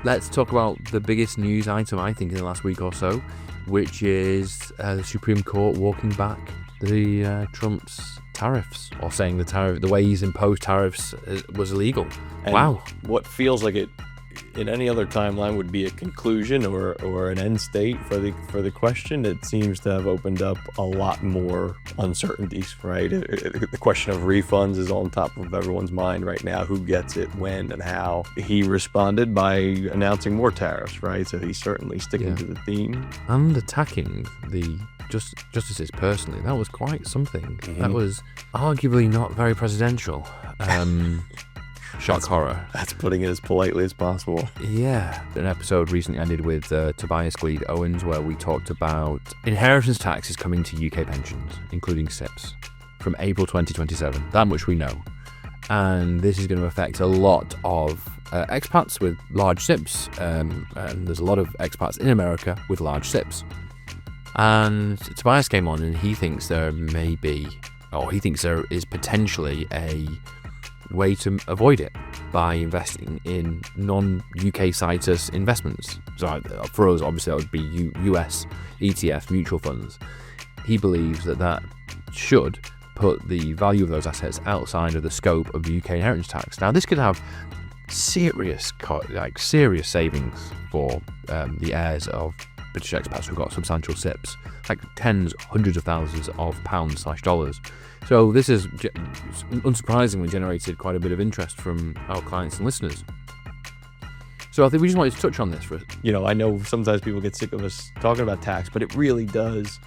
let's talk about the biggest news item, I think, in the last week or so, which is the Supreme Court walking back the Trump's tariffs, or saying the way he's imposed tariffs was illegal. And wow. What feels like it in any other timeline would be a conclusion or an end state for the question, it seems to have opened up a lot more uncertainties, right? The question of refunds is on top of everyone's mind right now. Who gets it, when, and how? He responded by announcing more tariffs, right? So he's certainly sticking to the theme. And attacking the justices personally. That was quite something. Mm-hmm. That was arguably not very presidential. Shock horror. That's putting it as politely as possible. Yeah. An episode recently ended with Tobias Gleed Owens, where we talked about inheritance taxes coming to UK pensions, including SIPs, from April 2027. That much we know. And this is going to affect a lot of expats with large SIPs, and there's a lot of expats in America with large SIPs. And Tobias came on and he thinks there is potentially a way to avoid it by investing in non-UK situs investments. So for us, obviously, that would be US ETF mutual funds. He believes that should put the value of those assets outside of the scope of the UK inheritance tax. Now, this could have serious savings for the heirs of British expats who've got substantial SIPs, like tens, hundreds of thousands of pounds/dollars. So this has unsurprisingly generated quite a bit of interest from our clients and listeners. So I think we just wanted to touch on this for. I know sometimes people get sick of us talking about tax, but it really does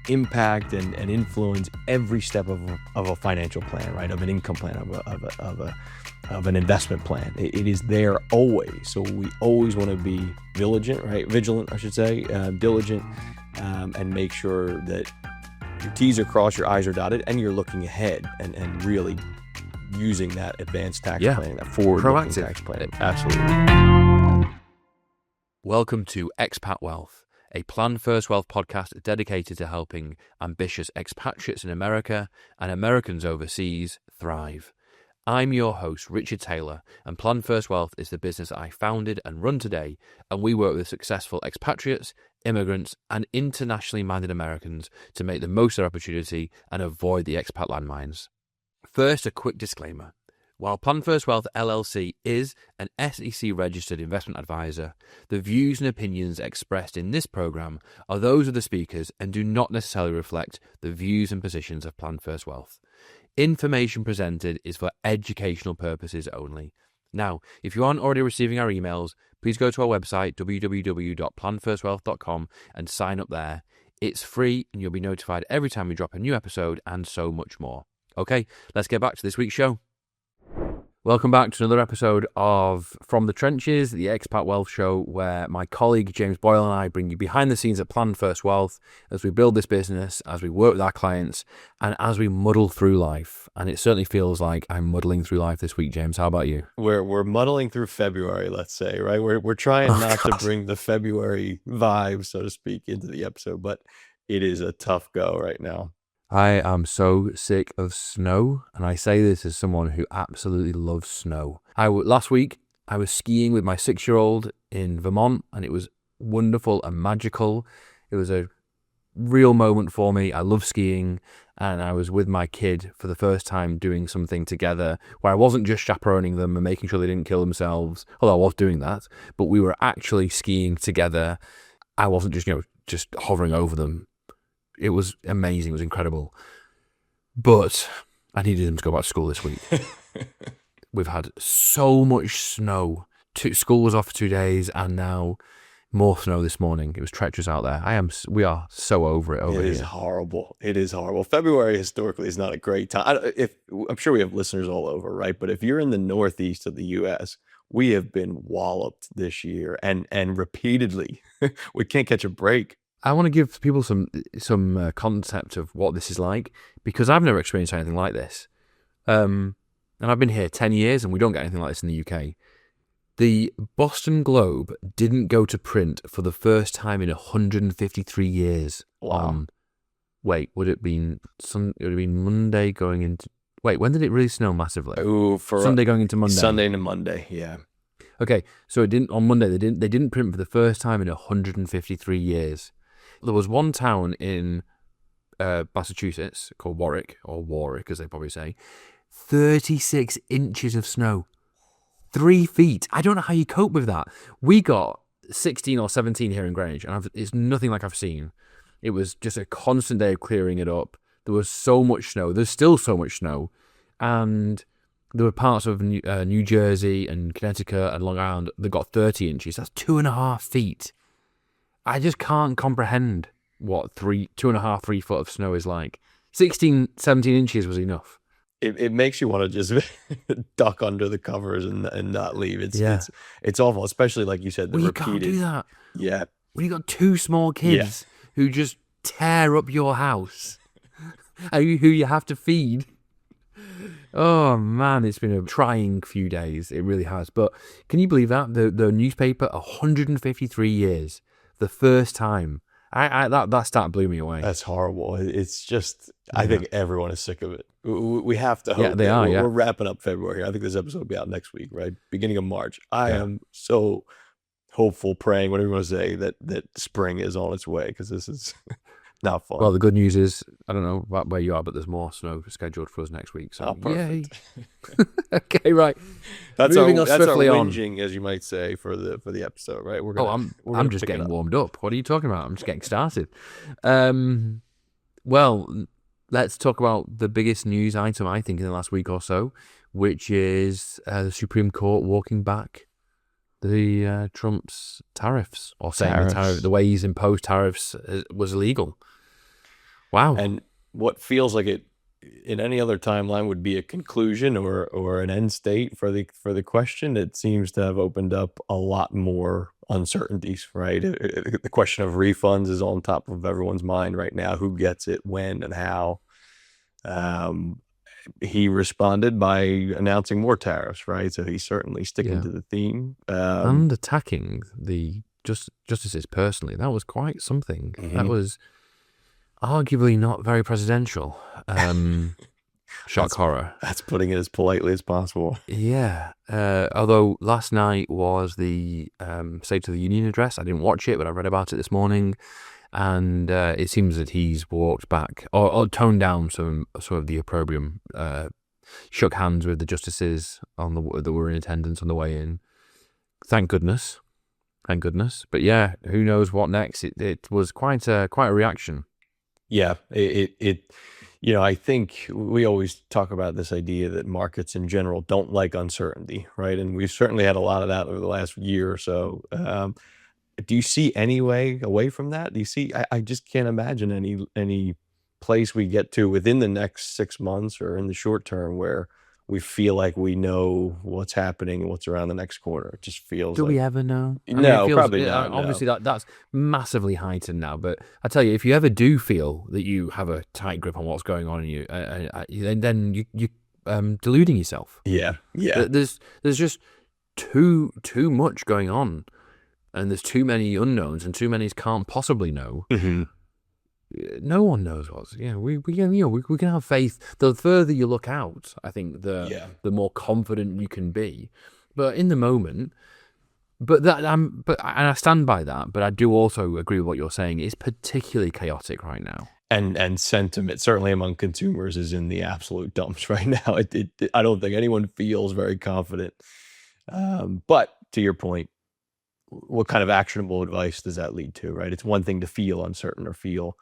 impact and influence every step of a financial plan, right? Of an income plan, of an investment plan. It is there always. So we always want to be vigilant, I should say, diligent, and make sure that your T's are crossed, your I's are dotted, and you're looking ahead and really using that advanced tax planning, that forward-looking tax planning. Absolutely. Welcome to Expat Wealth, a Plan First Wealth podcast dedicated to helping ambitious expatriates in America and Americans overseas thrive. I'm your host, Richard Taylor, and Plan First Wealth is the business I founded and run today, and we work with successful expatriates, immigrants, and internationally minded Americans to make the most of their opportunity and avoid the expat landmines. First, a quick disclaimer. While Plan First Wealth LLC is an SEC-registered investment advisor, the views and opinions expressed in this program are those of the speakers and do not necessarily reflect the views and positions of Plan First Wealth. Information presented is for educational purposes only. Now, if you aren't already receiving our emails, please go to our website, www.planfirstwealth.com, and sign up there. It's free, and you'll be notified every time we drop a new episode, and so much more. Okay, let's get back to this week's show. Welcome back to another episode of From the Trenches, the Expat Wealth Show, where my colleague James Boyle and I bring you behind the scenes at Plan First Wealth as we build this business, as we work with our clients, and as we muddle through life. And it certainly feels like I'm muddling through life this week, James. How about you? We're muddling through February, let's say, right? We're trying not to bring the February vibe, so to speak, into the episode, but it is a tough go right now. I am so sick of snow, and I say this as someone who absolutely loves snow. Last week, I was skiing with my 6-year-old in Vermont, and it was wonderful and magical. It was a real moment for me. I love skiing, and I was with my kid for the first time doing something together where I wasn't just chaperoning them and making sure they didn't kill themselves, although I was doing that, but we were actually skiing together. I wasn't just hovering over them. It was amazing. It was incredible. But I needed him to go back to school this week. We've had so much snow. School was off for 2 days, and now more snow this morning. It was treacherous out there. We are so over it over here. It is horrible. It is horrible. February historically is not a great time. I'm sure we have listeners all over, right? But if you're in the Northeast of the U.S., we have been walloped this year and repeatedly. We can't catch a break. I want to give people some concept of what this is like, because I've never experienced anything like this. And I've been here 10 years and we don't get anything like this in the UK. The Boston Globe didn't go to print for the first time in 153 years. Wow. Would it have been Monday going into... Wait, when did it really snow massively? For Sunday going into Monday. Sunday to Monday, yeah. Okay, so it didn't on Monday. They didn't print for the first time in 153 years. There was one town in Massachusetts called Warwick, as they probably say. 36 inches of snow, 3 feet. I don't know how you cope with that. We got 16 or 17 here in Greenwich, and it's nothing like I've seen. It was just a constant day of clearing it up. There was so much snow. There's still so much snow, and there were parts of New Jersey and Connecticut and Long Island that got 30 inches. That's 2.5 feet. I just can't comprehend what 2.5, 3 foot of snow is like. 16, 17 inches was enough. It makes you want to just duck under the covers and not leave. It's awful, especially like you said, the you repeated. Can't do that. Yeah. When you got 2 small kids who just tear up your house, who you have to feed. Oh man, it's been a trying few days. It really has. But can you believe that the newspaper 153 years, the first time. That stat blew me away. That's horrible. It's just, I think everyone is sick of it. We have to hope. Yeah, they are. We're wrapping up February. I think this episode will be out next week, right? Beginning of March. I am so hopeful, praying, whatever you want to say, that spring is on its way, because this is not fun. Well, the good news is, I don't know about where you are, but there's more snow scheduled for us next week. So, perfect. Yay. Okay, right. That's Moving our on. whinging, as you might say, for the episode, right? I'm just getting warmed up. What are you talking about? I'm just getting started. Well, let's talk about the biggest news item, I think, in the last week or so, which is the Supreme Court walking back the Trump's tariffs, or saying the way he's imposed tariffs was illegal. Wow. And what feels like it in any other timeline would be a conclusion or an end state for the question, it seems to have opened up a lot more uncertainties, right? The question of refunds is on top of everyone's mind right now. Who gets it, when, and how? He responded by announcing more tariffs, right? So he's certainly sticking to the theme. And attacking the justices personally. That was quite something. Mm-hmm. That was arguably not very presidential. Shock horror. That's putting it as politely as possible. Yeah. Although last night was the State of the Union address. I didn't watch it, but I read about it this morning. And it seems that he's walked back or toned down some sort of the opprobrium, shook hands with the justices that were in attendance on the way in. Thank goodness. But yeah, who knows what next? It was quite a reaction. Yeah, I think we always talk about this idea that markets in general don't like uncertainty, right? And we've certainly had a lot of that over the last year or so. Do you see any way away from that? Do you see? I just can't imagine any place we get to within the next 6 months or in the short term where we feel like we know what's happening and what's around the next corner. It just feels. Do we ever know? Probably not. Obviously, that's massively heightened now. But I tell you, if you ever do feel that you have a tight grip on what's going on in you, then you're deluding yourself. Yeah. There's just too much going on. And there's too many unknowns, and too many can't possibly know. Mm-hmm. No one knows what's. We can have faith. The further you look out, I think the more confident you can be. But in the moment, and I stand by that. But I do also agree with what you're saying. It's particularly chaotic right now. And sentiment, certainly among consumers, is in the absolute dumps right now. I don't think anyone feels very confident. But to your point, what kind of actionable advice does that lead to, right? It's one thing to feel uncertain or feel,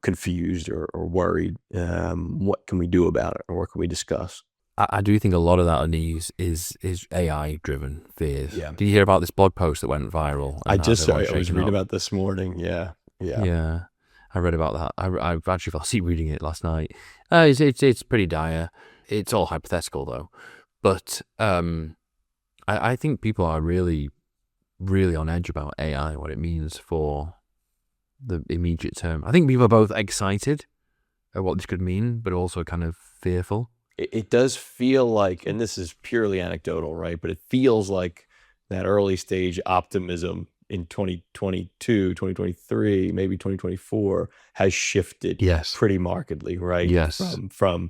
confused or worried. What can we do about it, or what can we discuss? I do think a lot of that on these is AI-driven fears. Yeah. Did you hear about this blog post that went viral? I was reading about this morning. Yeah. I read about that. I actually fell asleep reading it last night. It's pretty dire. It's all hypothetical though, but I think people are really on edge about AI, what it means for the immediate term. I think people are both excited at what this could mean, but also kind of fearful. It does feel like, and this is purely anecdotal, right? But it feels like that early stage optimism in 2022, 2023, maybe 2024 has shifted pretty markedly, right? Yes. From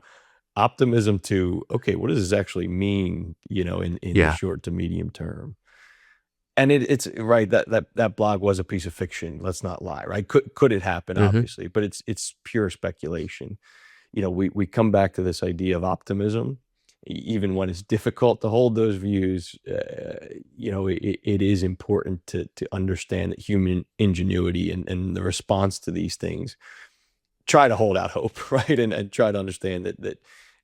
optimism to, okay, what does this actually mean, in the Yeah. short to medium term? And it's right that blog was a piece of fiction. Let's not lie, right? Could it happen? Hmm. Obviously, but it's pure speculation. We come back to this idea of optimism, even when it's difficult to hold those views. It is important to understand that human ingenuity and the response to these things, try to hold out hope, right? And try to understand that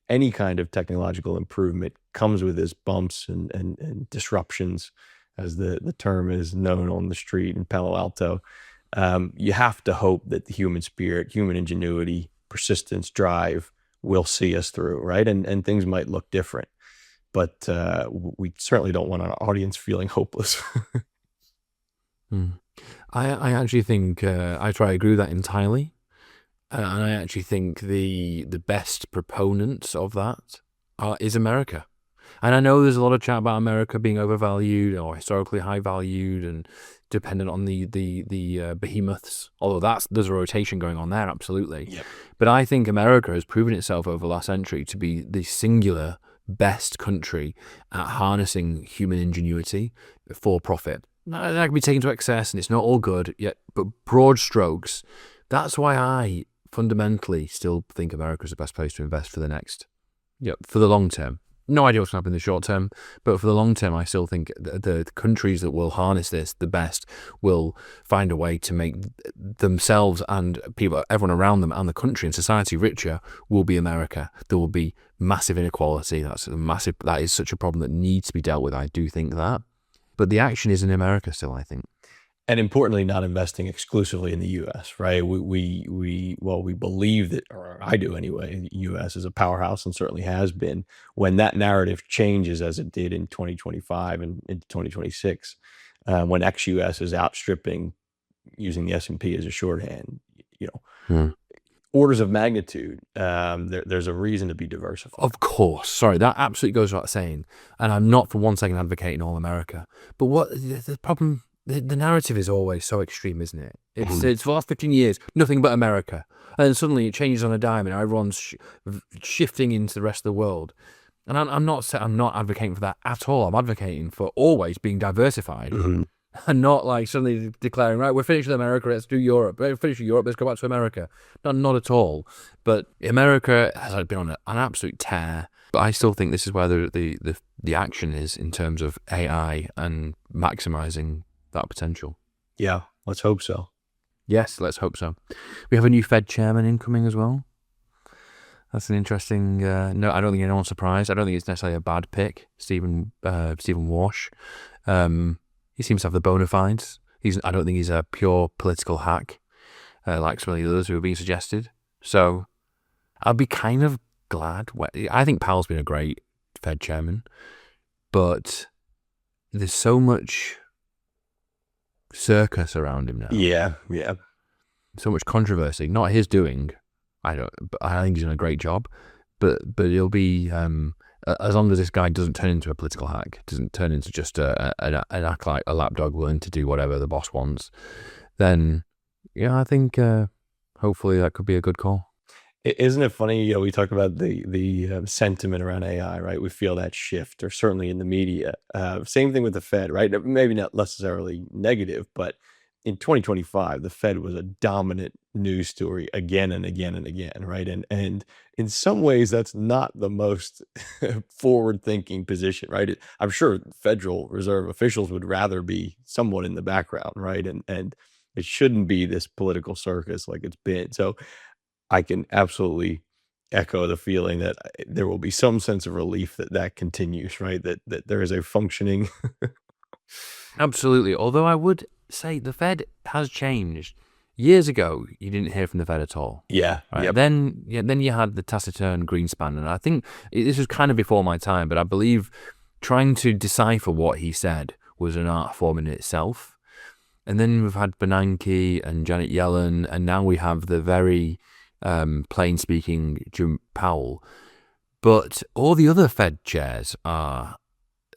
any kind of technological improvement comes with its bumps and disruptions, as the term is known on the street in Palo Alto. You have to hope that the human spirit, human ingenuity, persistence, drive will see us through, right? And things might look different, but we certainly don't want our audience feeling hopeless. I actually think I try to agree with that entirely. And I actually think the best proponents of that is America. And I know there's a lot of chat about America being overvalued or historically high valued and dependent on the behemoths, although there's a rotation going on there, absolutely. Yep. But I think America has proven itself over the last century to be the singular best country at harnessing human ingenuity for profit. Now, that can be taken to excess and it's not all good yet, but broad strokes, that's why I fundamentally still think America is the best place to invest for for the long term. No idea what's going to happen in the short term, but for the long term, I still think the countries that will harness this the best will find a way to make themselves and people, everyone around them and the country and society richer will be America. There will be massive inequality. That is such a problem that needs to be dealt with. I do think that. But the action is in America still, I think. And importantly, not investing exclusively in the U.S., right? We believe that, or I do anyway, the U.S. is a powerhouse and certainly has been. When that narrative changes, as it did in 2025 and into 2026, when ex-U.S. is outstripping, using the S&P as a shorthand, orders of magnitude, there's a reason to be diversified. Of course. Sorry, that absolutely goes without saying. And I'm not for one second advocating all America. But what the problem... The narrative is always so extreme, isn't it? It's for the last 15 years, nothing but America. And then suddenly it changes on a dime and everyone's shifting into the rest of the world. And I'm not advocating for that at all. I'm advocating for always being diversified and not like suddenly declaring, right, we're finished with America, let's do Europe. We're finished with Europe, let's go back to America. Not at all. But America has been on an absolute tear. But I still think this is where the action is in terms of AI and maximizing that potential. Yeah, let's hope so. Yes, let's hope so. We have a new Fed chairman incoming as well. That's an interesting. No, I don't think anyone's surprised. I don't think it's necessarily a bad pick, Stephen Walsh. He seems to have the bona fides. I don't think he's a pure political hack, like some of the others who are being suggested. So, I'll be kind of glad. I think Powell's been a great Fed chairman, but there's so much circus around him now. Yeah. So much controversy. Not his doing. I think he's done a great job. But it'll be as long as this guy doesn't turn into a political hack, doesn't turn into just an act like a lapdog willing to do whatever the boss wants, then I think hopefully that could be a good call. Isn't it funny? We talk about the sentiment around AI, right? We feel that shift, or certainly in the media. Same thing with the Fed, right? Maybe not necessarily negative, but in 2025, the Fed was a dominant news story again and again and again, right? And in some ways, that's not the most forward-thinking position, right? I'm sure Federal Reserve officials would rather be somewhat in the background, right? And it shouldn't be this political circus like it's been. So I can absolutely echo the feeling that there will be some sense of relief that continues, right? That there is a functioning. Absolutely. Although I would say the Fed has changed. Years ago, you didn't hear from the Fed at all. Yeah. Right? Yep. Then you had the taciturn Greenspan, and I think this was kind of before my time, but I believe trying to decipher what he said was an art form in itself. And then we've had Bernanke and Janet Yellen, and now we have the very plain-speaking Jim Powell. But all the other Fed chairs are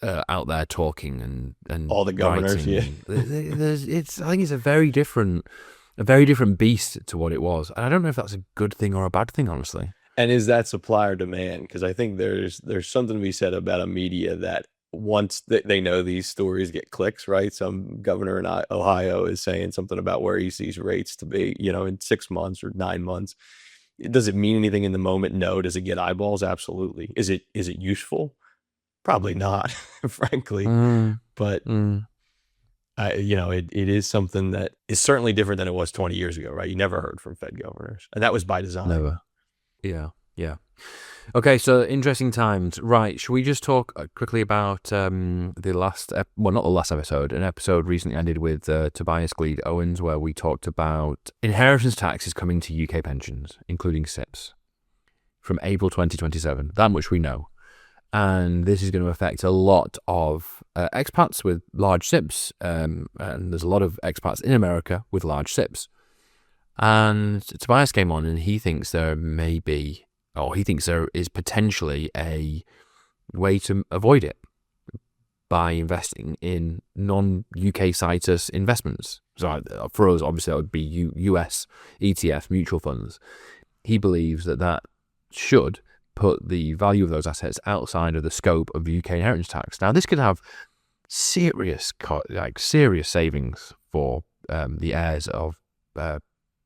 out there talking and all the governors. writing. I think it's a very different beast to what it was. And I don't know if that's a good thing or a bad thing, honestly. And is that supply or demand? Because I think there's something to be said about a media that once they know these stories get clicks, right? Some governor in Ohio is saying something about where he sees rates to be, in 6 months or 9 months. Does it mean anything in the moment? No. Does it get eyeballs? Absolutely. Is it useful? Probably not, frankly. Mm, But mm, it is something that is certainly different than it was 20 years ago, right? You never heard from Fed governors, and that was by design. never. Yeah, yeah. Okay, so interesting times. Right, should we just talk quickly about the last, well, not the last episode, an episode recently ended with Tobias Gleed Owens, where we talked about inheritance taxes coming to UK pensions, including SIPs, from April 2027. That much we know. And this is going to affect a lot of expats with large SIPs, and there's a lot of expats in America with large SIPs. And Tobias came on and he thinks there may be, or he thinks there is potentially a way to avoid it by investing in non-UK situs investments. So for us, obviously, that would be US ETF mutual funds. He believes that should put the value of those assets outside of the scope of UK inheritance tax. Now, this could have serious savings for the heirs of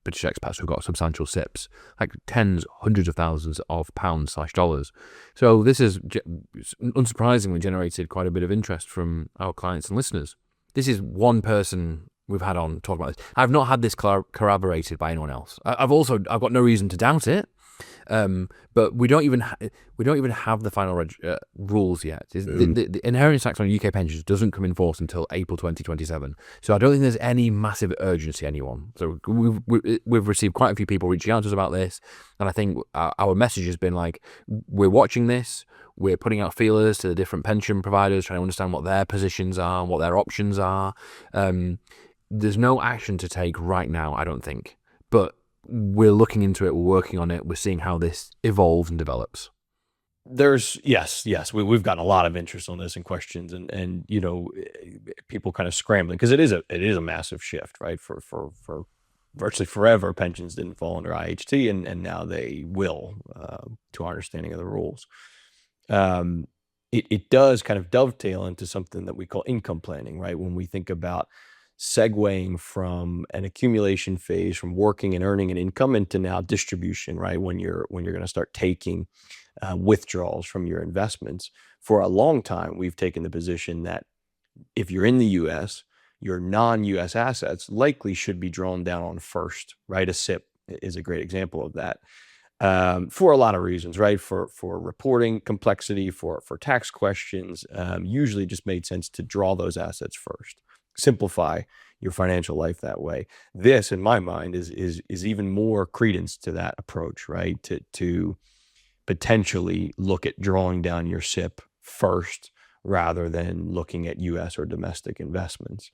British expats who've got substantial SIPs, like tens, hundreds of thousands of pounds/dollars. So this has unsurprisingly generated quite a bit of interest from our clients and listeners. This is one person we've had on talk about this. I've not had this corroborated by anyone else. I've got no reason to doubt it. But we don't even have the final rules yet. The inheritance tax on UK pensions doesn't come in force until April 2027. So I don't think there's any massive urgency. Anyone. So we've received quite a few people reaching out to us about this, and I think our message has been like, we're watching this. We're putting out feelers to the different pension providers, trying to understand what their positions are, what their options are. There's no action to take right now, I don't think, but we're looking into it, we're working on it, we're seeing how this evolves and develops. Yes, we've gotten a lot of interest on this and questions, and people kind of scrambling because it is a massive shift, right? For virtually forever, pensions didn't fall under IHT, and now they will, to our understanding of the rules. It does kind of dovetail into something that we call income planning, right? When we think about segueing from an accumulation phase, from working and earning an income, into now distribution, right? When you're going to start taking withdrawals from your investments. For a long time, we've taken the position that if you're in the U.S., your non-U.S. assets likely should be drawn down on first, right? A SIP is a great example of that. For a lot of reasons, right? For reporting complexity, for tax questions, usually just made sense to draw those assets first. Simplify your financial life that way. This, in my mind, is even more credence to that approach, right? To potentially look at drawing down your SIP first rather than looking at U.S. or domestic investments.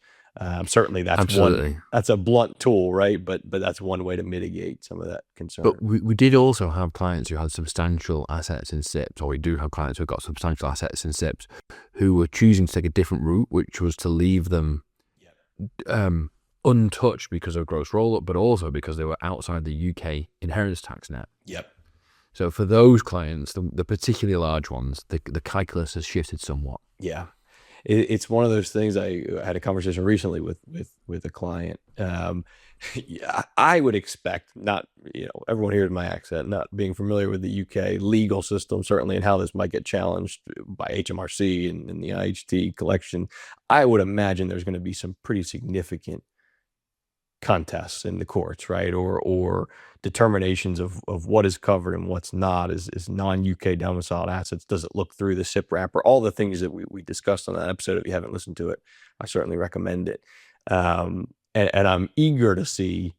Certainly, that's a blunt tool, right? But that's one way to mitigate some of that concern. But we did also have clients who had substantial assets in SIPs, or we do have clients who got substantial assets in SIPs, who were choosing to take a different route, which was to leave them untouched because of gross roll-up, but also because they were outside the UK inheritance tax net. Yep. So for those clients, the particularly large ones, the calculus has shifted somewhat. Yeah. It's one of those things. I had a conversation recently with a client. I would expect, not, everyone hears my accent, not being familiar with the UK legal system, certainly, and how this might get challenged by HMRC and the IHT collection. I would imagine there's going to be some pretty significant contests in the courts, right? Or determinations of what is covered and what's not, is non-UK domiciled assets. Does it look through the SIP wrapper? All the things that we discussed on that episode. If you haven't listened to it, I certainly recommend it. And I'm eager to see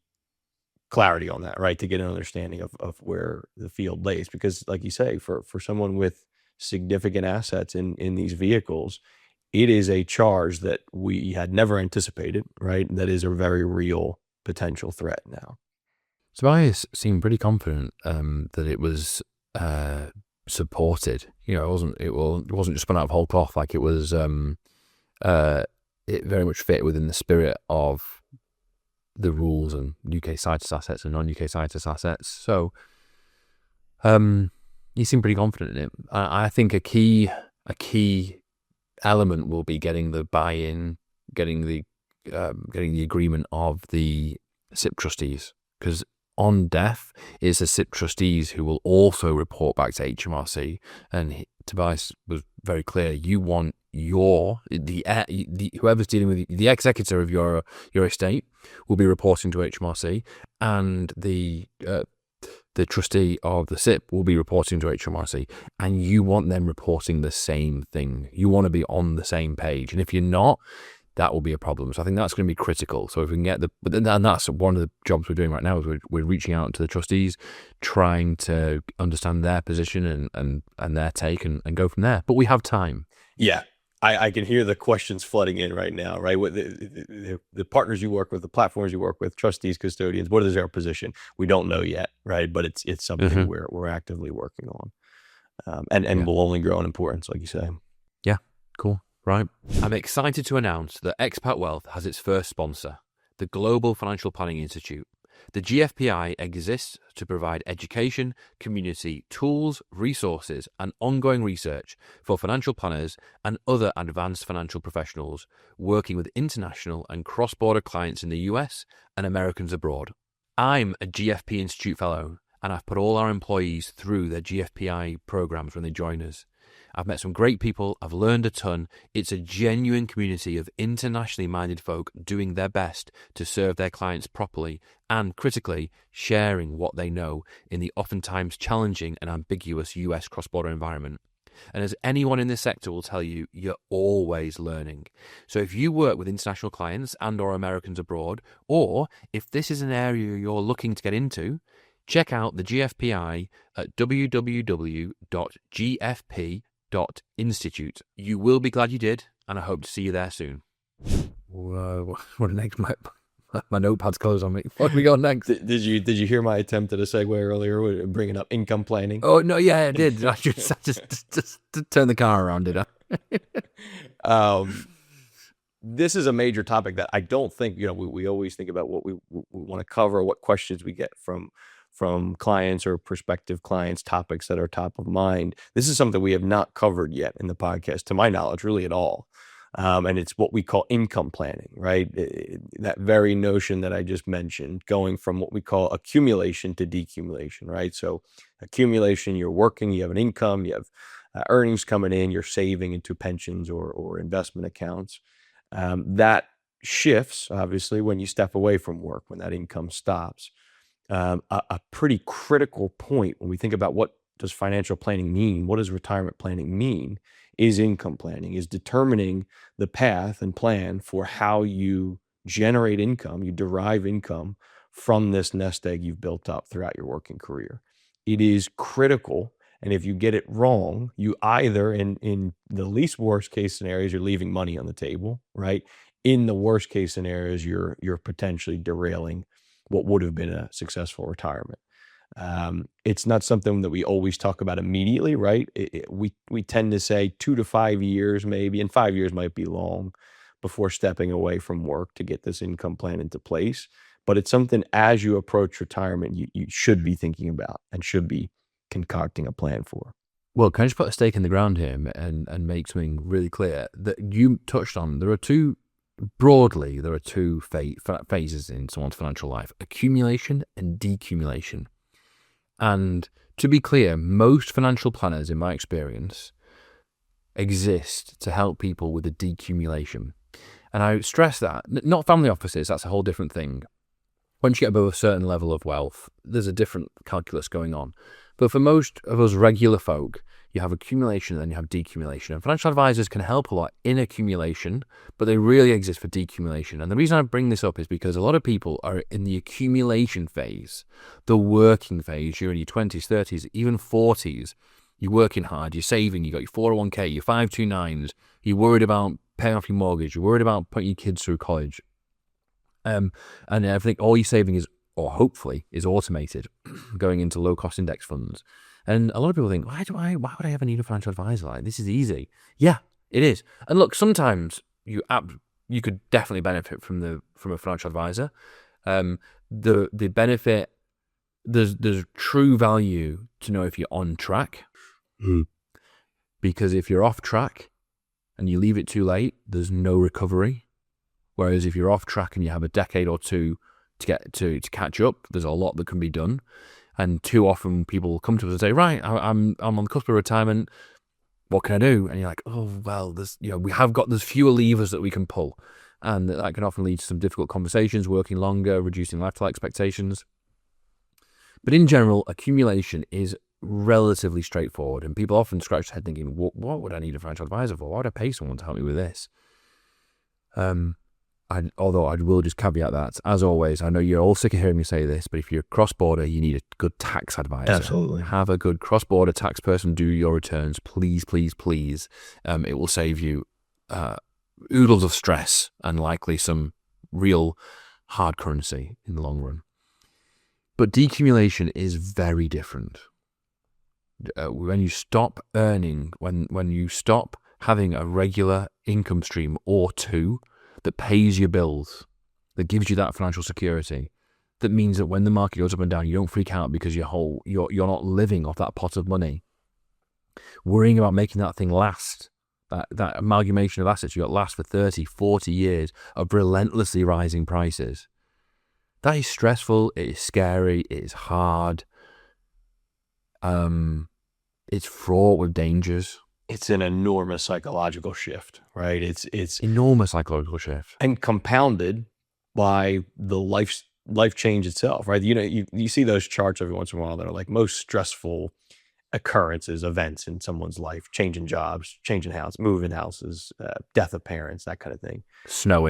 clarity on that, right? To get an understanding of where the field lays, because like you say, for someone with significant assets in these vehicles, it is a charge that we had never anticipated, right? That is a very real potential threat now. Tobias seemed pretty confident that it was supported. It wasn't just spun out of whole cloth. Like it was, it very much fit within the spirit of the rules and UK citus assets and non-UK citus assets. So You seem pretty confident in it. I think a key element will be getting the buy-in, getting the agreement of the SIP trustees, because on death, it's the SIP trustees who will also report back to HMRC. And Tobias was very clear: you want whoever's dealing with the executor of your estate will be reporting to HMRC, and the trustee of the SIP will be reporting to HMRC, and you want them reporting the same thing. You want to be on the same page, and if you're not, that will be a problem. So I think that's going to be critical. So if we can get and that's one of the jobs we're doing right now, is we're reaching out to the trustees, trying to understand their position and their take and go from there. But we have time. Yeah. I can hear the questions flooding in right now, right? With the partners you work with, the platforms you work with, trustees, custodians, what is their position? We don't know yet, right? But it's something we're actively working on, and will only grow in importance, like you say. Yeah, cool. Right. I'm excited to announce that Expat Wealth has its first sponsor, the Global Financial Planning Institute. The GFPI exists to provide education, community, tools, resources, and ongoing research for financial planners and other advanced financial professionals working with international and cross-border clients in the US and Americans abroad. I'm a GFP Institute Fellow, and I've put all our employees through their GFPI programs when they join us. I've met some great people. I've learned a ton. It's a genuine community of internationally minded folk doing their best to serve their clients properly and, critically, sharing what they know in the oftentimes challenging and ambiguous US cross-border environment. And as anyone in this sector will tell you, you're always learning. So if you work with international clients and or Americans abroad, or if this is an area you're looking to get into, check out the GFPI at www.gfp.institute. You will be glad you did, and I hope to see you there soon. Whoa, what next? My notepad's closed on me. What do we got next? Did you hear my attempt at a segue earlier, bringing up income planning? Oh no, yeah, I did. I just turn the car around, did I? This is a major topic that I don't think we always think about what we want to cover, what questions we get from clients or prospective clients, topics that are top of mind. This is something we have not covered yet in the podcast, to my knowledge, really at all. And it's what we call income planning, right? That very notion that I just mentioned, going from what we call accumulation to decumulation, right? So accumulation, you're working, you have an income, you have earnings coming in, you're saving into pensions or investment accounts. That shifts, obviously, when you step away from work, when that income stops. A pretty critical point when we think about what does financial planning mean, what does retirement planning mean, is income planning, is determining the path and plan for how you generate income, you derive income from this nest egg you've built up throughout your working career. It is critical, and if you get it wrong, you either, in the least worst case scenarios, you're leaving money on the table, right? In the worst case scenarios, you're potentially derailing what would have been a successful retirement. It's not something that we always talk about immediately, right? We tend to say 2 to 5 years maybe, and 5 years might be long, before stepping away from work to get this income plan into place. But it's something, as you approach retirement, you should be thinking about and should be concocting a plan for. Well, can I just put a stake in the ground here and make something really clear that you touched on? There are two phases in someone's financial life: accumulation and decumulation. And to be clear, most financial planners, in my experience, exist to help people with the decumulation. And I stress that, not family offices, that's a whole different thing. Once you get above a certain level of wealth, there's a different calculus going on. But for most of us regular folk, you have accumulation and then you have decumulation. And financial advisors can help a lot in accumulation, but they really exist for decumulation. And the reason I bring this up is because a lot of people are in the accumulation phase, the working phase. You're in your 20s, 30s, even 40s. You're working hard, you're saving, you got your 401k, your 529s, you're worried about paying off your mortgage, you're worried about putting your kids through college. And everything, all your saving is, or hopefully, is automated, going into low-cost index funds. And a lot of people think, why would I ever need a financial advisor? Like, this is easy. Yeah, it is. And look, sometimes you could definitely benefit from a financial advisor. The benefit there's true value to know if you're on track, because if you're off track and you leave it too late, there's no recovery. Whereas if you're off track and you have a decade or two to get to catch up, there's a lot that can be done. And too often people come to us and say, right, I'm on the cusp of retirement. What can I do? And you're like, oh, well, there's fewer levers that we can pull. And that can often lead to some difficult conversations, working longer, reducing lifestyle expectations. But in general, accumulation is relatively straightforward. And people often scratch their head thinking, what would I need a financial advisor for? Why would I pay someone to help me with this? Although I will just caveat that, as always, I know you're all sick of hearing me say this, but if you're cross-border, you need a good tax advisor. Absolutely. Have a good cross-border tax person do your returns. Please, please, please. It will save you oodles of stress and likely some real hard currency in the long run. But decumulation is very different. When you stop earning, when you stop having a regular income stream or two that pays your bills, that gives you that financial security, that means that when the market goes up and down, you don't freak out because you're not living off that pot of money. Worrying about making that thing last, that amalgamation of assets you got last for 30, 40 years of relentlessly rising prices. That is stressful, it is scary, it is hard. It's fraught with dangers. It's an enormous psychological shift, right? It's enormous psychological shift, and compounded by the life change itself, right? You see those charts every once in a while that are like most stressful occurrences, events in someone's life: changing jobs, changing house, moving houses, death of parents, that kind of thing. Snow.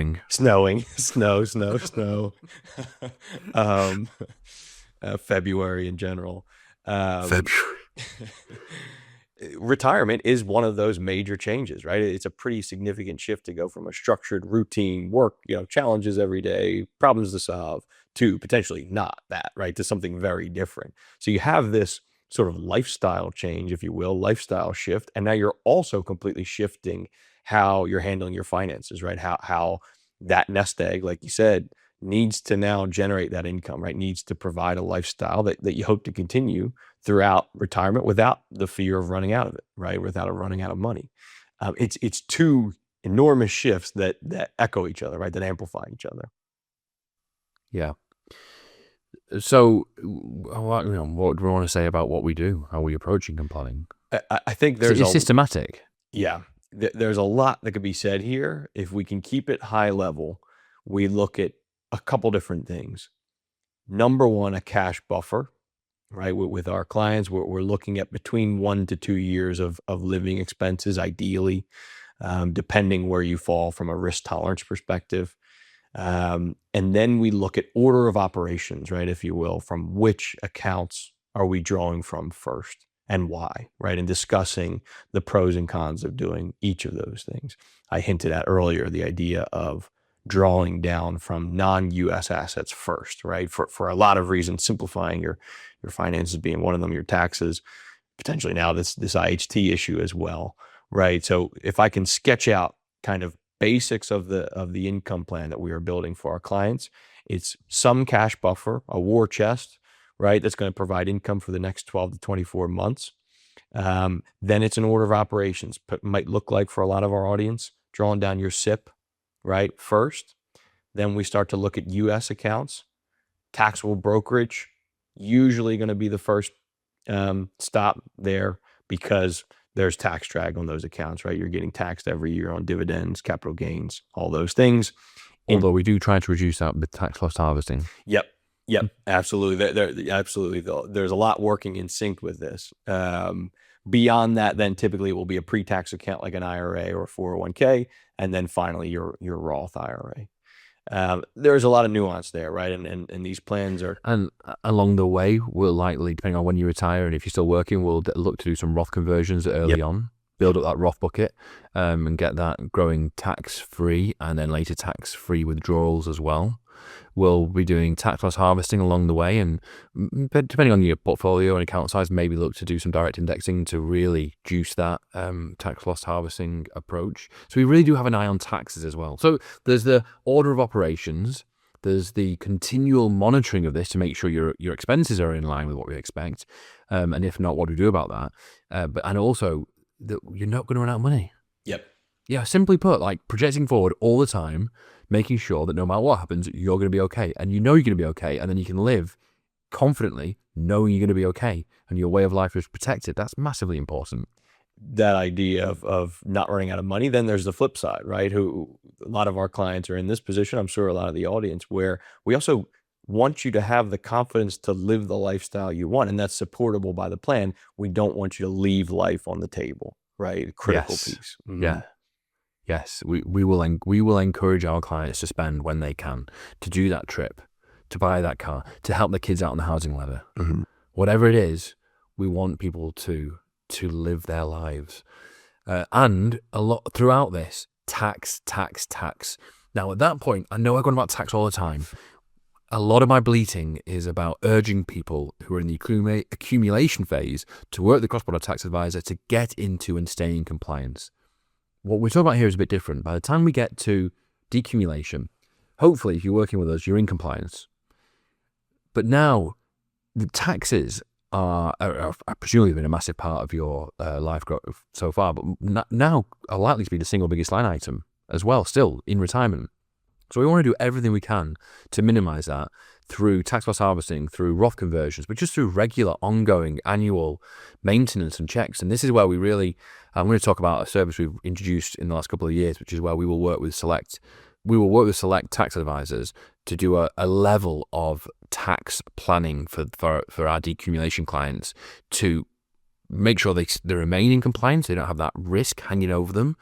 February in general. Retirement is one of those major changes, right? It's a pretty significant shift to go from a structured routine work, challenges every day, problems to solve, to potentially not that, right? To something very different. So you have this sort of lifestyle change, if you will, lifestyle shift. And now you're also completely shifting how you're handling your finances, right? How that nest egg, like you said, needs to now generate that income, right? Needs to provide a lifestyle that you hope to continue throughout retirement without the fear of running out of it, right? Without running out of money. It's two enormous shifts that echo each other, right? That amplify each other. Yeah. So, what do we want to say about what we do? How are we approaching income planning? I think there's it's systematic. Yeah, there's a lot that could be said here. If we can keep it high level, we look at a couple different things. Number one, a cash buffer, right? With our clients, we're looking at between 1 to 2 years of living expenses, ideally, depending where you fall from a risk tolerance perspective. And then we look at order of operations, right? If you will, from which accounts are we drawing from first and why, right? And discussing the pros and cons of doing each of those things. I hinted at earlier the idea of drawing down from non-U.S. assets first, right? For a lot of reasons, simplifying your finances being one of them, your taxes, potentially now this IHT issue as well, right? So if I can sketch out kind of basics of the income plan that we are building for our clients, it's some cash buffer, a war chest, right? That's going to provide income for the next 12 to 24 months. Then it's an order of operations. Might look like for a lot of our audience, drawing down your SIP, right? First, then we start to look at U.S. accounts, taxable brokerage, usually going to be the first stop there because there's tax drag on those accounts, right? You're getting taxed every year on dividends, capital gains, all those things. Although we do try to reduce that with tax loss harvesting. Yep, absolutely. Absolutely. There's a lot working in sync with this. Beyond that, then typically it will be a pre-tax account like an IRA or 401k, and then finally your Roth IRA. There's a lot of nuance there, right? And these plans are... And along the way, we'll likely, depending on when you retire and if you're still working, we'll look to do some Roth conversions early on, build up that Roth bucket, and get that growing tax-free and then later tax-free withdrawals as well. We'll be doing tax loss harvesting along the way, and depending on your portfolio and account size, maybe look to do some direct indexing to really juice that tax loss harvesting approach. So we really do have an eye on taxes as well. So there's the order of operations, There's the continual monitoring of this to make sure your expenses are in line with what we expect, and if not, what do we do about that? And also that you're not going to run out of money. Yep. Yeah, simply put, like projecting forward all the time, making sure that no matter what happens, you're going to be okay, and you know you're going to be okay, and then you can live confidently knowing you're going to be okay, and your way of life is protected. That's massively important. That idea of not running out of money. Then there's the flip side, right? Who a lot of our clients are in this position. I'm sure a lot of the audience, where we also want you to have the confidence to live the lifestyle you want, and that's supportable by the plan. We don't want you to leave life on the table, right? Critical Yes. piece. Yeah. Yes, we will encourage our clients to spend when they can, to do that trip, to buy that car, to help the kids out on the housing ladder. Whatever it is, we want people to live their lives. And a lot throughout this, tax. Now, at that point, I know I go on about tax all the time. A lot of my bleating is about urging people who are in the accumulation phase to work with the cross-border tax advisor to get into and stay in compliance. What we're talking about here is a bit different. By the time we get to decumulation, hopefully, if you're working with us, you're in compliance. But now, the taxes are presumably been a massive part of your life growth so far, but now are likely to be the single biggest line item as well, still in retirement. So we want to do everything we can to minimize that through tax loss harvesting, through Roth conversions, but just through regular, ongoing, annual maintenance and checks. And this is where I'm going to talk about a service we've introduced in the last couple of years, which is where we will work with select tax advisors to do a level of tax planning for our decumulation clients to make sure they remain in compliance, they don't have that risk hanging over them,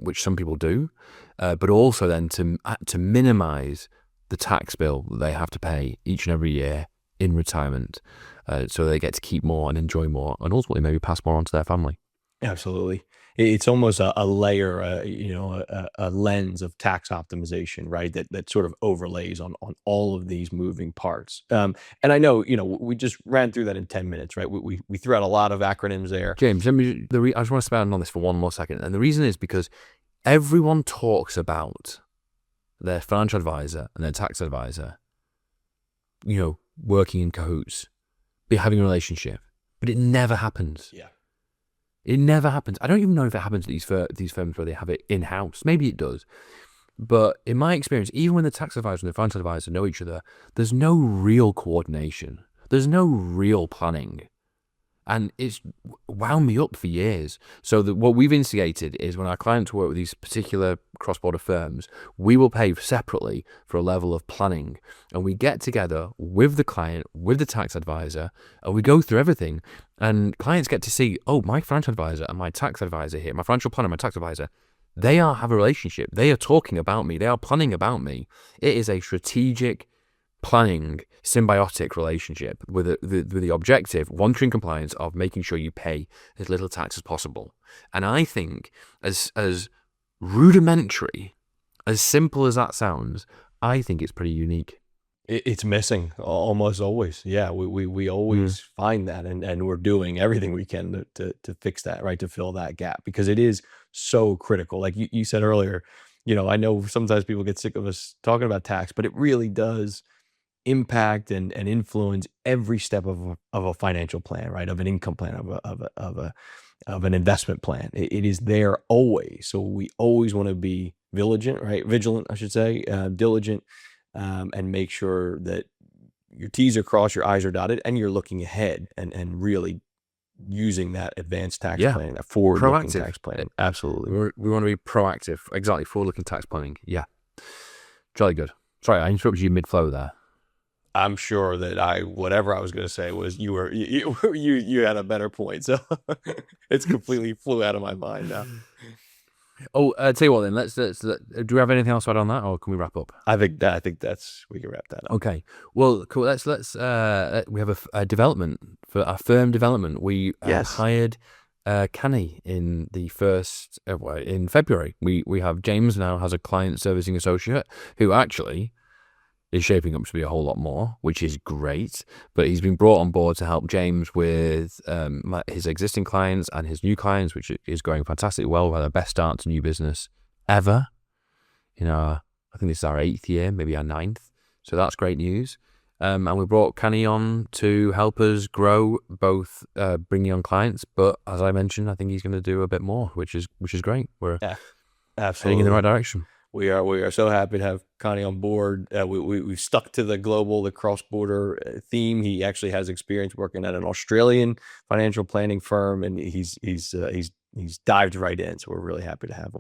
which some people do, but also then to minimize the tax bill that they have to pay each and every year in retirement, so they get to keep more and enjoy more, and ultimately maybe pass more on to their family. Absolutely. It's almost a layer, a lens of tax optimization, right? That sort of overlays on all of these moving parts. And I know, we just ran through that in 10 minutes, right? We threw out a lot of acronyms there. James, I just want to expand on this for one more second. And the reason is because everyone talks about their financial advisor and their tax advisor, working in cahoots, having a relationship, but it never happens. Yeah. It never happens. I don't even know if it happens at these firms where they have it in-house. Maybe it does. But in my experience, even when the tax advisor and the financial advisor know each other, there's no real coordination. There's no real planning. And it's wound me up for years. So what we've instigated is when our clients work with these particular cross-border firms, we will pay separately for a level of planning. And we get together with the client, with the tax advisor, and we go through everything. And clients get to see, oh, my financial advisor and my tax advisor here, my financial planner and my tax advisor, they have a relationship. They are talking about me. They are planning about me. It is a strategic planning, symbiotic relationship with the objective, once you're in compliance, of making sure you pay as little tax as possible. And I think as rudimentary, as simple as that sounds, I think it's pretty unique. It's missing almost always. Yeah, we always find that, and we're doing everything we can to fix that, right, to fill that gap, because it is so critical. Like you said earlier, I know sometimes people get sick of us talking about tax, but it really does impact and influence every step of a financial plan, right? Of an income plan, of an investment plan. It is there always. So we always want to be vigilant, I should say, diligent, and make sure that your T's are crossed, your I's are dotted, and you're looking ahead and really using that advanced tax planning, that forward-looking tax planning. Absolutely. We want to be proactive. Exactly. Forward-looking tax planning. Yeah. Jolly good. Sorry, I interrupted you mid-flow there. I'm sure that whatever I was going to say was you had a better point. So it's completely flew out of my mind now. Oh, tell you what then, let's do we have anything else to add on that, or can we wrap up? I think we can wrap that up. Okay. Well, cool. Let's we have a development for our firm development. We hired Canny in the first in February. We have James now has a client servicing associate who actually is shaping up to be a whole lot more, which is great. But he's been brought on board to help James with his existing clients and his new clients, which is going fantastically well. We've had our best start to new business ever in our I think this is our 8th year, maybe our 9th. So that's great news. And we brought Kenny on to help us grow, both bringing on clients, but as I mentioned, I think he's going to do a bit more, which is great. We're heading in the right direction. We are so happy to have Connie on board. We've stuck to the cross-border theme. He actually has experience working at an Australian financial planning firm, and he's dived right in. So we're really happy to have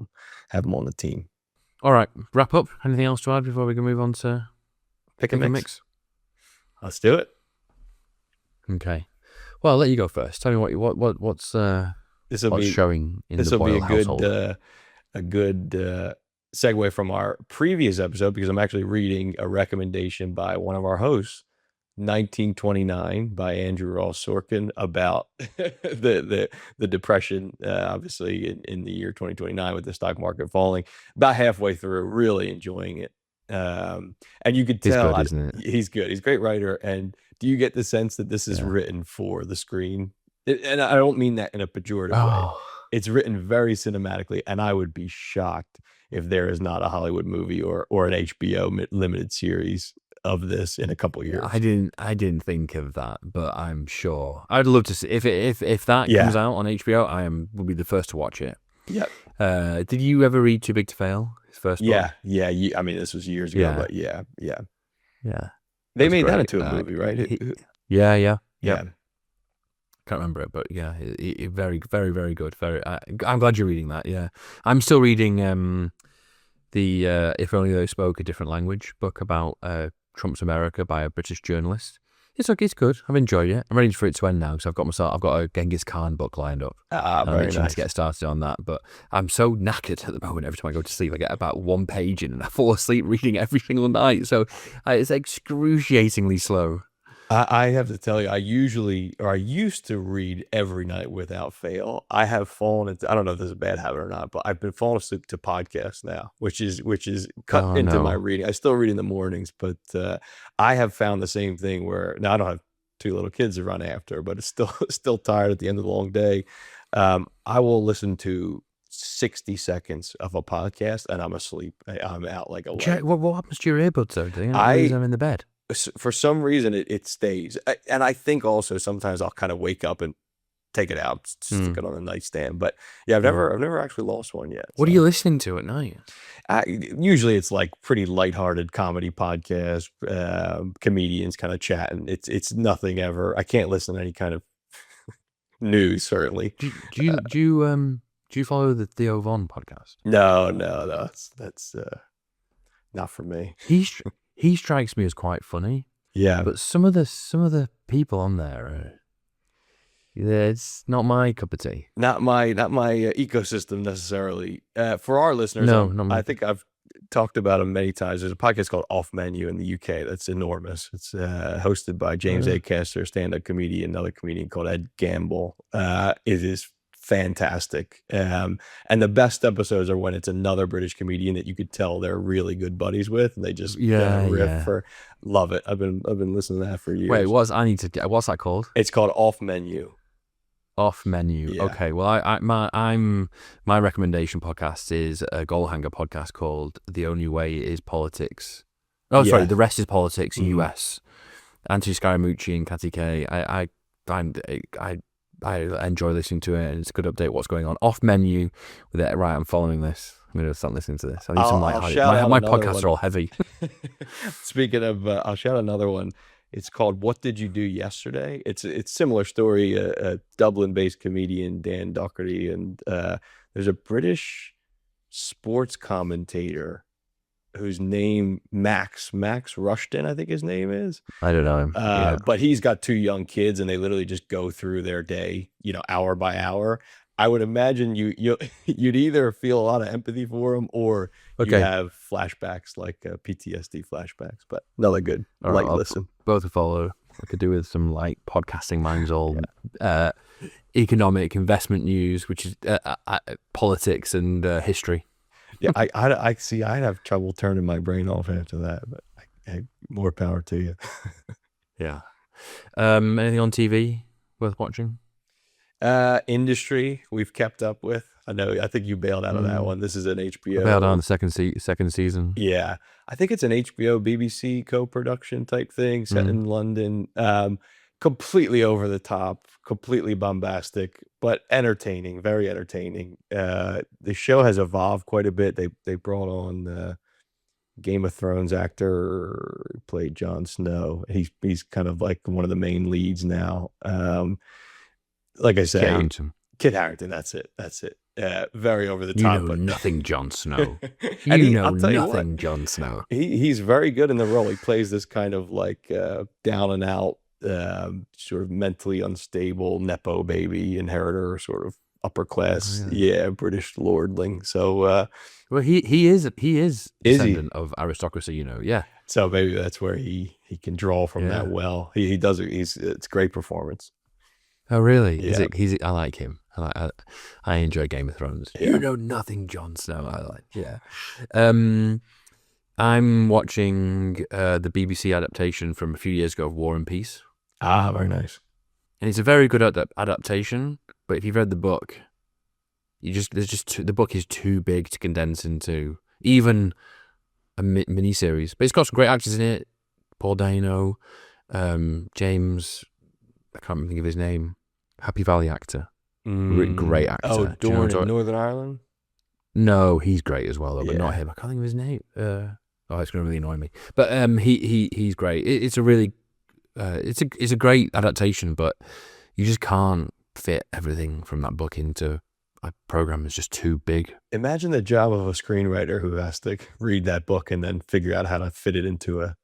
him on the team. All right, wrap up. Anything else to add before we can move on to pick a mix? Let's do it. Okay. Well, I'll let you go first. Tell me what's showing in the Boyle household. This will be a good segue from our previous episode, because I'm actually reading a recommendation by one of our hosts, 1929 by Andrew Ross Sorkin, about the depression, obviously in the year 2029 with the stock market falling. About halfway through, really enjoying it. And you could tell he's good, isn't it? He's good. He's a great writer. And do you get the sense that this is written for the screen? And I don't mean that in a pejorative way. It's written very cinematically, and I would be shocked if there is not a Hollywood movie or an HBO limited series of this in a couple of years. I didn't think of that, but I'm sure I'd love to see if that comes out on HBO. Will be the first to watch it. Yeah. Did you ever read Too Big to Fail? His first book? Yeah. I mean, this was years ago, but yeah. They That's made great. that into a movie, right? Yeah. Can't remember it, but yeah, very, very, very good. I'm glad you're reading that. Yeah, I'm still reading the If Only They Spoke a Different Language book about Trump's America by a British journalist. It's good. I've enjoyed it. I'm ready for it to end now because I've got a Genghis Khan book lined up. Very nice. To get started on that, but I'm so knackered at the moment. Every time I go to sleep, I get about one page in and I fall asleep reading every single night. So it's excruciatingly slow. I have to tell you, I used to read every night without fail. I have fallen into, I don't know if this is a bad habit or not, but I've been falling asleep to podcasts now, which is cut into my reading. I still read in the mornings, but I have found the same thing where now I don't have 2 little kids to run after, but it's still tired at the end of the long day. I will listen to 60 seconds of a podcast and I'm asleep. I'm out like a light. What happens to your earbuds though? Do you lose them in the bed? For some reason it stays, and I think also sometimes I'll kind of wake up and take it out, stick it on the nightstand. But yeah, I've never actually lost one yet. What are you listening to at night? Usually it's like pretty lighthearted comedy podcast, comedians kind of chatting. It's nothing ever. I can't listen to any kind of news certainly. Do you follow the Theo Von podcast? No, that's not for me. He strikes me as quite funny. Yeah, but some of the people on there, it's not my cup of tea. Not my ecosystem necessarily. For our listeners, no, I think I've talked about them many times. There's a podcast called Off Menu in the UK that's enormous. It's hosted by James Acaster, stand-up comedian, another comedian called Ed Gamble. It is fantastic. And the best episodes are when it's another British comedian that you could tell they're really good buddies with, and they just riff. Love it. I've been listening to that for years. Wait, what's that called? It's called Off Menu. Off Menu. Yeah. Okay. Well, my recommendation podcast is a goal hanger podcast called The Only Way Is Politics. Oh, sorry, The Rest Is Politics. US. Anthony Scaramucci and Kathy Kay. I enjoy listening to it, and it's a good update what's going on. Off Menu with it. Right, I'm following this. I'm going to start listening to this. I need some light. My podcasts are all heavy. Speaking of, I'll shout another one. It's called What Did You Do Yesterday? It's similar story. A Dublin-based comedian, Dan Docherty, and there's a British sports commentator whose name Max Rushton, I think his name is. I don't know him. But he's got 2 young kids, and they literally just go through their day, hour by hour. I would imagine you'd either feel a lot of empathy for him, or you have flashbacks, like PTSD flashbacks. But another good listen. Both to follow. I could do with some like podcasting minds all economic investment news, which is politics and history. Yeah, I see. I'd have trouble turning my brain off after that, but more power to you. Yeah. Anything on TV worth watching? Industry we've kept up with. I know. I think you bailed out of that one. This is an HBO. I bailed out on the second season. Yeah. I think it's an HBO BBC co-production type thing set in London. Completely over the top, completely bombastic, but entertaining, very entertaining. The show has evolved quite a bit. They brought on the Game of Thrones actor who played Jon Snow. He's kind of like one of the main leads now. Like I say, Kit Harington. That's it. Very over the top. You know nothing, Jon Snow. You know nothing, Jon Snow. He's very good in the role. He plays this kind of like down and out, sort of mentally unstable nepo baby inheritor, sort of upper class, British lordling. So, well, he is descendant of aristocracy, yeah. So maybe that's where he can draw from that well. He does it. It's great performance. Oh, really? Yeah. I like him. I enjoy Game of Thrones. Yeah. You know nothing, Jon Snow. I'm watching the BBC adaptation from a few years ago of War and Peace. Ah, very nice. And it's a very good adaptation. But if you've read the book, the book is too big to condense into even a mini-series. But it's got some great actors in it. Paul Dano, James, I can't think of his name. Happy Valley actor. Great actor. Oh, Dorne in Northern Ireland? No, he's great as well, though, but not him. I can't think of his name. It's going to really annoy me. But he's great. It's a really, it's a great adaptation, but you just can't fit everything from that book into a program. It's just too big. Imagine the job of a screenwriter who has to read that book and then figure out how to fit it into an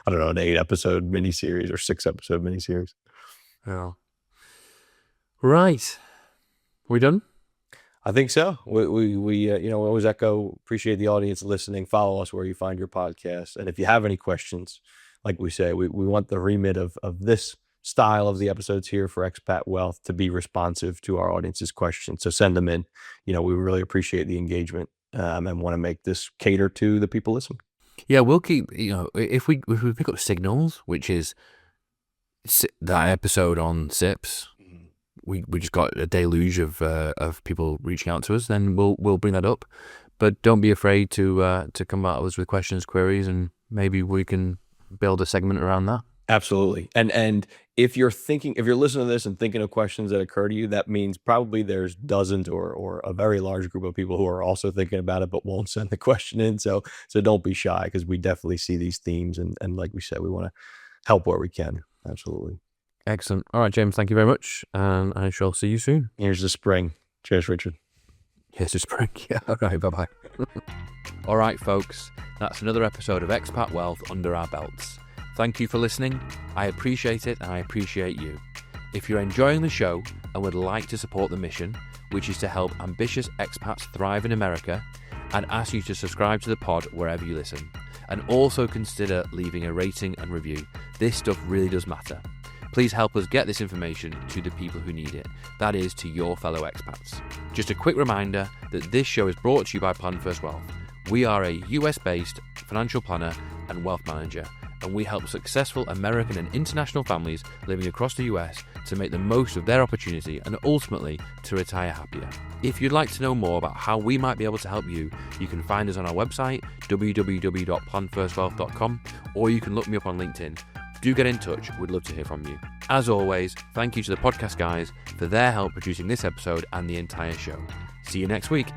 8-episode miniseries or 6-episode miniseries. Yeah. Right. We done? I think so. We always appreciate the audience listening. Follow us where you find your podcasts. And if you have any questions, like we say, we want the remit of this style of the episodes here for Expat Wealth to be responsive to our audience's questions. So send them in. We really appreciate the engagement and want to make this cater to the people listening. Yeah, we'll keep, if we pick up signals, which is that episode on SIPs, we just got a deluge of people reaching out to us, then we'll bring that up. But don't be afraid to come at us with questions, queries, and maybe we can build a segment around that. Absolutely. And if you're listening to this and thinking of questions that occur to you, that means probably there's dozens or a very large group of people who are also thinking about it but won't send the question in. So don't be shy, because we definitely see these themes, and like we said, we want to help where we can. Absolutely. Excellent. All right, James, thank you very much, and I shall see you soon. Here's the spring. Cheers, Richard. Here's the spring. Yeah. All right, bye-bye. All right, folks, that's another episode of Expat Wealth under our belts. Thank you for listening. I appreciate it, and I appreciate you. If you're enjoying the show and would like to support the mission, which is to help ambitious expats thrive in America, I'd ask you to subscribe to the pod wherever you listen, and also consider leaving a rating and review. This stuff really does matter. Please help us get this information to the people who need it, that is, to your fellow expats. Just a quick reminder that this show is brought to you by Plan First Wealth. We are a US-based financial planner and wealth manager, and we help successful American and international families living across the US to make the most of their opportunity and ultimately to retire happier. If you'd like to know more about how we might be able to help you, you can find us on our website, www.planfirstwealth.com, or you can look me up on LinkedIn. Do get in touch. We'd love to hear from you. As always, thank you to the podcast guys for their help producing this episode and the entire show. See you next week.